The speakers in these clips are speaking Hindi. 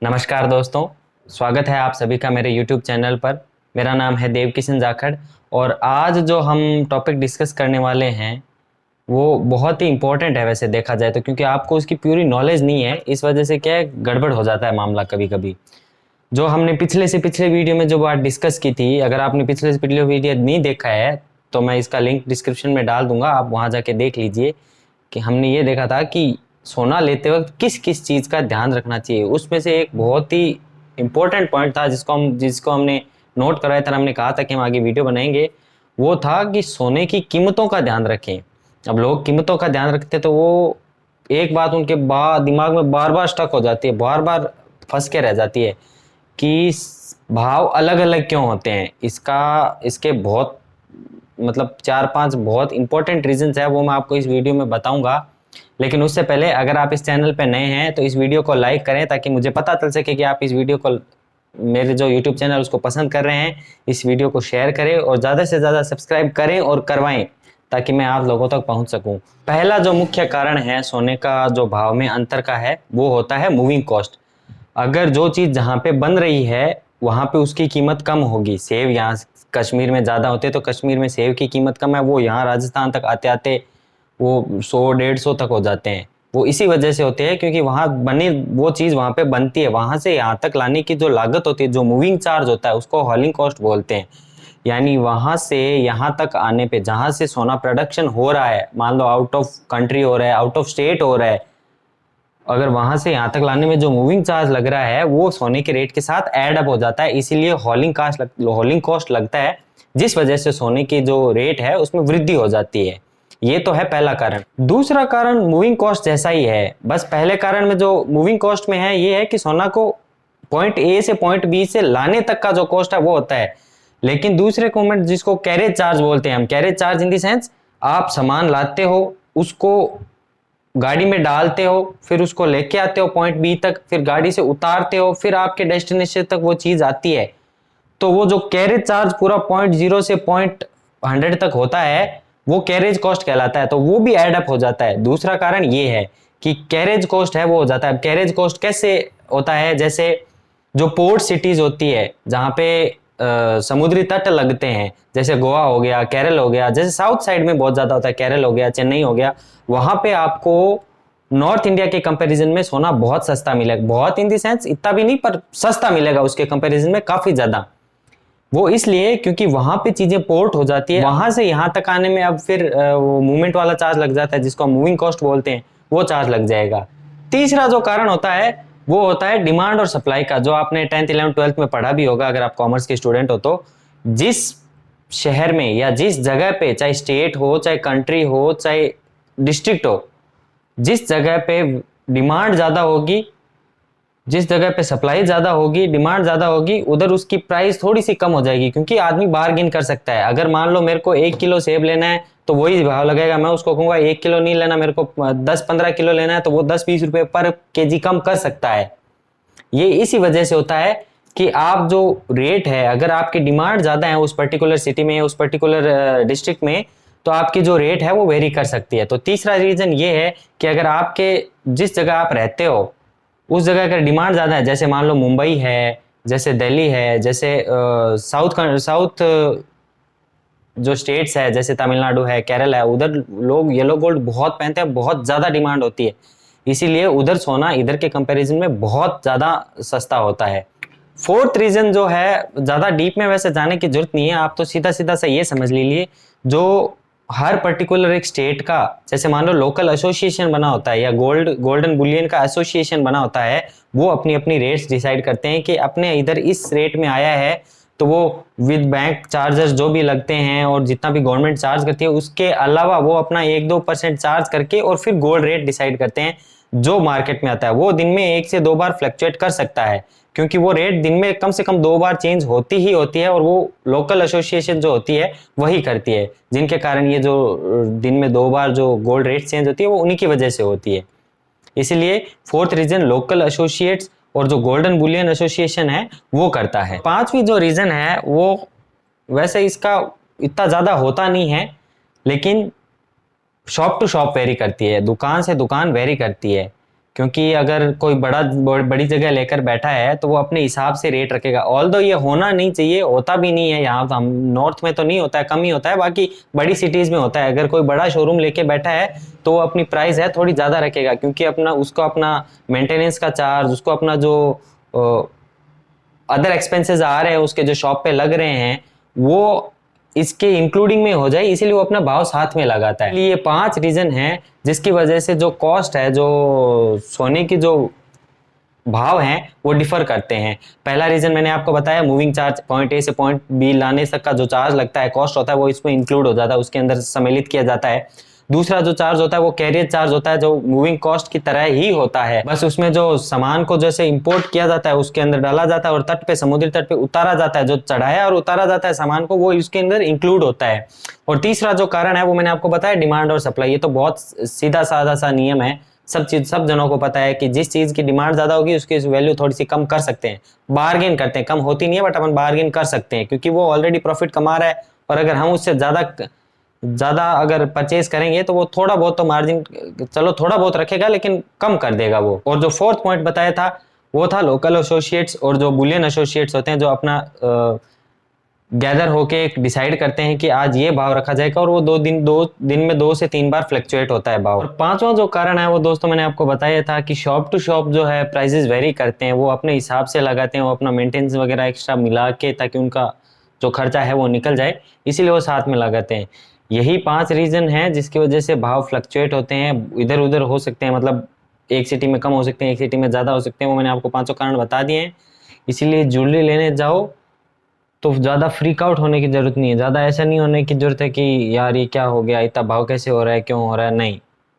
नमस्कार दोस्तों, स्वागत है आप सभी का मेरे YouTube चैनल पर। मेरा नाम है देव किशन जाखड़ और आज जो हम टॉपिक डिस्कस करने वाले हैं वो बहुत ही इम्पोर्टेंट है वैसे देखा जाए तो, क्योंकि आपको उसकी पूरी नॉलेज नहीं है। इस वजह से क्या है, गड़बड़ हो जाता है मामला कभी कभी। जो हमने पिछले वीडियो में जो बात डिस्कस की थी, अगर आपने पिछले से पिछले वीडियो नहीं देखा है तो मैं इसका लिंक डिस्क्रिप्शन में डाल दूंगा, आप वहाँ जाके देख लीजिए कि हमने ये देखा था कि सोना लेते वक्त किस किस चीज़ का ध्यान रखना चाहिए। उसमें से एक बहुत ही इम्पोर्टेंट पॉइंट था जिसको हमने नोट कराया था, हमने कहा था कि हम आगे वीडियो बनाएंगे। वो था कि सोने की कीमतों का ध्यान रखें। अब लोग कीमतों का ध्यान रखते तो वो एक बात उनके दिमाग में बार बार स्टक हो जाती है, बार बार फंस के रह जाती है कि भाव अलग अलग क्यों होते हैं। इसके बहुत मतलब 4-5 बहुत इंपॉर्टेंट रीजंस है, वो मैं आपको इस वीडियो में बताऊंगा। लेकिन उससे पहले अगर आप इस चैनल पे नए हैं तो इस वीडियो को लाइक करें ताकि मुझे पता चल सके कि आप इस वीडियो को, मेरे जो यूट्यूब चैनल उसको पसंद कर रहे हैं। इस वीडियो को शेयर करें और ज़्यादा से ज़्यादा सब्सक्राइब करें और करवाएं ताकि मैं आप लोगों तक पहुंच सकूं। पहला जो मुख्य कारण है सोने का जो भाव में अंतर का है वो होता है मूविंग कॉस्ट। अगर जो चीज़ जहाँ पे बन रही है वहाँ पे उसकी कीमत कम होगी। सेब यहाँ कश्मीर में ज़्यादा होते तो कश्मीर में सेब की कीमत कम है, वो यहाँ राजस्थान तक आते आते वो 100-150 तक हो जाते हैं। वो इसी वजह से होते हैं क्योंकि वहाँ बनी वो चीज़ वहाँ पे बनती है, वहाँ से यहाँ तक लाने की जो लागत होती है, जो मूविंग चार्ज होता है, उसको हॉलिंग कॉस्ट बोलते हैं। यानी वहाँ से यहाँ तक आने पे जहाँ से सोना प्रोडक्शन हो रहा है, मान लो आउट ऑफ कंट्री हो रहा है, आउट ऑफ स्टेट हो रहा है, अगर वहां से यहाँ तक लाने में जो मूविंग चार्ज लग रहा है वो सोने के रेट के साथ ऐड अप हो जाता है, इसीलिए हॉलिंग कॉस्ट लगता है, जिस वजह से सोने की जो रेट है उसमें वृद्धि हो जाती है। ये तो है पहला कारण। दूसरा कारण मूविंग कॉस्ट जैसा ही है, बस पहले कारण में जो मूविंग कॉस्ट में है ये है कि सोना को पॉइंट ए से पॉइंट बी से लाने तक का जो कॉस्ट है वो होता है। लेकिन दूसरे कॉमेंट जिसको कैरेज चार्ज बोलते हैं हम, carriage charge in the sense आप सामान लाते हो, उसको गाड़ी में डालते हो, फिर उसको लेके आते हो पॉइंट बी तक, फिर गाड़ी से उतारते हो, फिर आपके डेस्टिनेशन तक वो चीज आती है, तो वो जो कैरेज चार्ज पूरा पॉइंट 0 से पॉइंट 100 तक होता है वो कैरेज कॉस्ट कहलाता है, तो वो भी एड अप हो जाता है। दूसरा कारण ये है कि कैरेज कॉस्ट है वो हो जाता है। कैरेज कॉस्ट कैसे होता है, जैसे जो पोर्ट सिटीज होती है जहाँ पे समुद्री तट लगते हैं, जैसे गोवा हो गया, केरल हो गया, जैसे साउथ साइड में बहुत ज्यादा होता है, केरल हो गया, चेन्नई हो गया, वहां पे आपको नॉर्थ इंडिया के कंपैरिजन में सोना बहुत सस्ता मिलेगा। बहुत इन दी सेंस इतना भी नहीं, पर सस्ता मिलेगा उसके कंपैरिजन में काफी ज्यादा। वो इसलिए क्योंकि वहां पे चीजें पोर्ट हो जाती है, वहां से यहाँ तक आने में अब फिर वो मूवमेंट वाला चार्ज लग जाता है जिसको हम मूविंग कॉस्ट बोलते हैं, वो चार्ज लग जाएगा। तीसरा जो कारण होता है वो होता है डिमांड और सप्लाई का, जो आपने 10th 11th 12th में पढ़ा भी होगा अगर आप कॉमर्स के स्टूडेंट हो तो। जिस शहर में या जिस जगह पे, चाहे स्टेट हो, चाहे कंट्री हो, चाहे डिस्ट्रिक्ट हो, जिस जगह पे डिमांड ज्यादा होगी, जिस जगह पे सप्लाई ज्यादा होगी, डिमांड ज्यादा होगी, उधर उसकी प्राइस थोड़ी सी कम हो जाएगी, क्योंकि आदमी बार्गेन कर सकता है। अगर मान लो मेरे को 1 किलो सेब लेना है तो वही भाव लगेगा, मैं उसको कहूंगा 1 किलो नहीं लेना, मेरे को 10-15 किलो लेना है, तो वो 10-20 रुपए पर केजी कम कर सकता है। ये इसी वजह से होता है कि आप जो रेट है, अगर आपकी डिमांड ज्यादा है उस पर्टिकुलर सिटी में, उस पर्टिकुलर डिस्ट्रिक्ट में, तो आपकी जो रेट है वो वेरी कर सकती है। तो तीसरा रीजन ये है कि अगर आपके जिस जगह आप रहते हो उस जगह का डिमांड ज्यादा है, जैसे मान लो मुंबई है, जैसे दिल्ली है, जैसे साउथ जो स्टेट्स है, जैसे तमिलनाडु है, केरल है, उधर लोग येलो गोल्ड बहुत पहनते हैं, बहुत ज्यादा डिमांड होती है, इसीलिए उधर सोना इधर के कंपैरिजन में बहुत ज्यादा सस्ता होता है। फोर्थ रीजन जो है, ज्यादा डीप में वैसे जाने की जरूरत नहीं है, आप तो सीधा सीधा से ये समझ लीजिए, जो हर पर्टिकुलर एक स्टेट का, जैसे मान लो लोकल एसोसिएशन बना होता है या गोल्डन बुलियन का एसोसिएशन बना होता है, वो अपनी अपनी रेट्स डिसाइड करते हैं कि अपने इधर इस रेट में आया है, तो वो विद बैंक चार्जेस जो भी लगते हैं और जितना भी गवर्नमेंट चार्ज करती है उसके अलावा वो अपना 1-2% चार्ज करके और फिर गोल्ड रेट डिसाइड करते हैं जो मार्केट में आता है। वो दिन में 1 से 2 बार फ्लक्चुएट कर सकता है, क्योंकि वो रेट दिन में कम से कम 2 बार चेंज होती ही होती है, और वो लोकल एसोसिएशन जो होती है वही करती है, जिनके कारण ये जो दिन में 2 बार जो गोल्ड रेट चेंज होती है वो उन्हीं की वजह से होती है। इसीलिए फोर्थ रीजन लोकल एसोसिएट्स और जो गोल्डन बुलियन एसोसिएशन है वो करता है। पांचवी जो रीजन है वो वैसे इसका इतना ज्यादा होता नहीं है, लेकिन शॉप टू शॉप वेरी करती है, दुकान से दुकान वेरी करती है, क्योंकि अगर कोई बड़ी जगह लेकर बैठा है तो वो अपने हिसाब से रेट रखेगा। ऑल्दो ये होना नहीं चाहिए, होता भी नहीं है यहाँ, तो हम नॉर्थ में तो नहीं होता है, कम ही होता है, बाकी बड़ी सिटीज में होता है। अगर कोई बड़ा शोरूम लेके बैठा है तो वो अपनी प्राइस है थोड़ी ज्यादा रखेगा, क्योंकि उसको अपना मेंटेनेंस का चार्ज, उसको अपना जो अदर एक्सपेंसेस आ रहे हैं, उसके जो शॉप पे लग रहे हैं, वो इसके इंक्लूडिंग में हो जाए, इसीलिए वो अपना भाव साथ में लगाता है। ये 5 रीजन हैं जिसकी वजह से जो कॉस्ट है, जो सोने की जो भाव हैं वो डिफर करते हैं। पहला रीजन मैंने आपको बताया, मूविंग चार्ज, पॉइंट ए से पॉइंट बी लाने तक का जो चार्ज लगता है, कॉस्ट होता है, वो इसमें इंक्लूड हो जाता है, उसके अंदर सम्मिलित किया जाता है। दूसरा जो चार्ज होता है वो कैरियर चार्ज होता है, जो मूविंग कॉस्ट की तरह ही होता है, बस उसमें जो सामान को जैसे इंपोर्ट किया जाता है उसके अंदर डाला जाता है और तट पे, समुद्री तट पे उतारा जाता है, जो चढ़ाया और उतारा जाता है सामान को, वो इसके अंदर इंक्लूड होता है। और तीसरा जो कारण है वो मैंने आपको बताया, डिमांड और सप्लाई। ये तो बहुत सीधा साधा सा नियम है, सब जनों को पता है कि जिस चीज की डिमांड ज्यादा होगी उसकी वैल्यू थोड़ी सी कम कर सकते हैं, बार्गेन करते हैं, कम होती नहीं है बट अपन बार्गेन कर सकते हैं, क्योंकि वो ऑलरेडी प्रॉफिट कमा रहा है। और अगर हम उससे ज्यादा अगर परचेज करेंगे तो वो थोड़ा बहुत तो मार्जिन, चलो थोड़ा बहुत रखेगा लेकिन कम कर देगा वो। और जो फोर्थ पॉइंट बताया था वो था लोकल एसोसिएट्स और जो बुलियन एसोसिएट्स होते हैं, जो अपना गैदर होके एक डिसाइड करते हैं कि आज ये भाव रखा जाएगा, और वो दो दिन में 2 से 3 बार फ्लक्चुएट होता है भाव। और पांचवा जो कारण है वो दोस्तों मैंने आपको बताया था कि शॉप टू शॉप जो है प्राइसेस वेरी करते हैं, वो अपने हिसाब से लगाते हैं, वो अपना मेंटेनेंस वगैरह एक्स्ट्रा मिला के, ताकि उनका जो खर्चा है वो निकल जाए, इसीलिए वो साथ में लगाते हैं। यही 5 रीजन है जिसकी वजह से भाव फ्लक्चुएट होते हैं, इधर उधर हो सकते हैं, मतलब एक सिटी में कम हो सकते हैं, एक सिटी में ज्यादा हो सकते हैं, वो मैंने आपको 5 कारण बता दिए हैं। इसीलिए ज्वेलरी लेने जाओ तो ज़्यादा फ्रीक आउट होने की जरूरत नहीं है, ज़्यादा ऐसा नहीं होने की जरूरत है कि यार ये क्या हो गया, इतना भाव कैसे हो रहा है, क्यों हो रहा है, नहीं।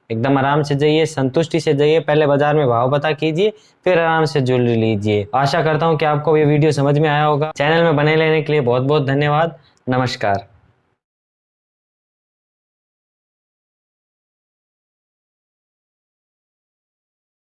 एकदम आराम से जाइए, संतुष्टि से जाइए, पहले बाजार में भाव पता कीजिए, फिर आराम से ज्वेलरी लीजिए। आशा करता हूँ कि आपको ये वीडियो समझ में आया होगा। चैनल में बने रहने के लिए बहुत बहुत धन्यवाद। नमस्कार।